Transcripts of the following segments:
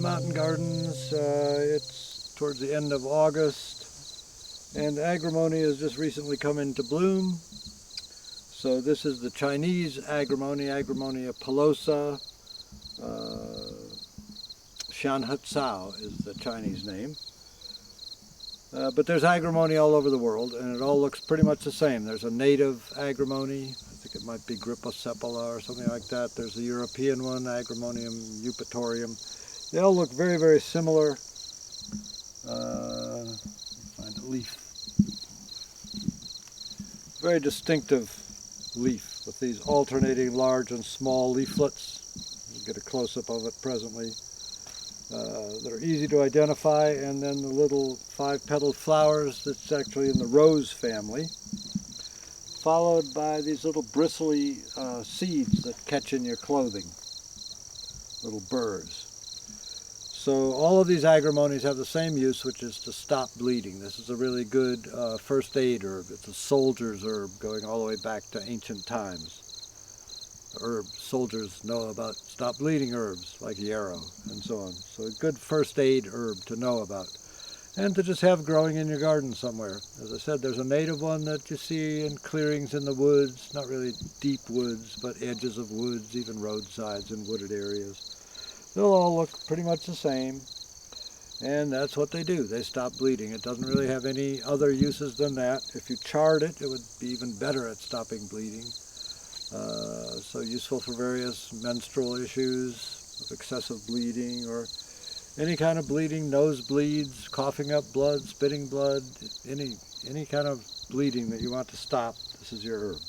mountain gardens. It's towards the end of August, and Agrimony has just recently come into bloom. So this is the Chinese Agrimony, Agrimonia pilosa. Shanhutsao is the Chinese name. But there's Agrimony all over the world, and it all looks pretty much the same. There's a native Agrimony, I think it might be Gripposepala or something like that. There's a European one, Agrimonium eupatorium. They all look very, very similar. Find a leaf. Very distinctive leaf with these alternating large and small leaflets. You'll get a close-up of it presently. That are easy to identify, and then the little 5-petaled flowers that's actually in the rose family, followed by these little bristly seeds that catch in your clothing, little burrs. So all of these agrimonies have the same use, which is to stop bleeding. This is a really good first aid herb. It's a soldier's herb going all the way back to ancient times. Herbs soldiers know about stop bleeding herbs like yarrow and so on. So a good first aid herb to know about and to just have growing in your garden somewhere. As I said, there's a native one that you see in clearings in the woods, not really deep woods, but edges of woods, even roadsides and wooded areas. They'll all look pretty much the same, and that's what they do. They stop bleeding. It doesn't really have any other uses than that. If you charred it, it would be even better at stopping bleeding. So useful for various menstrual issues of excessive bleeding or any kind of bleeding, nosebleeds, coughing up blood, spitting blood, any kind of bleeding that you want to stop. This is your herb.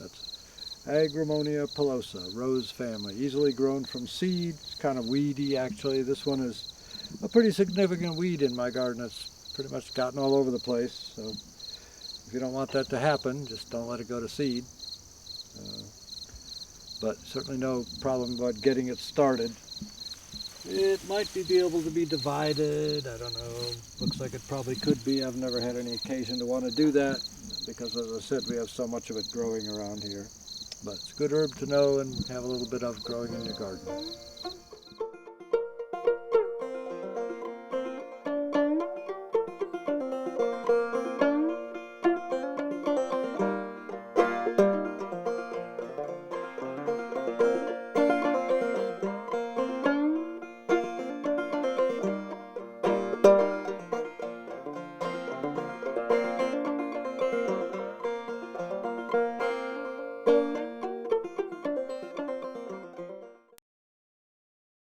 That's Agrimonia pilosa, rose family, easily grown from seed. It's kind of weedy actually. This one is a pretty significant weed in my garden. It's pretty much gotten all over the place. So if you don't want that to happen, just don't let it go to seed. But certainly no problem about getting it started. It might be able to be divided, I don't know, looks like it probably could be. I've never had any occasion to want to do that because, as I said, we have so much of it growing around here. But it's a good herb to know and have a little bit of growing in your garden.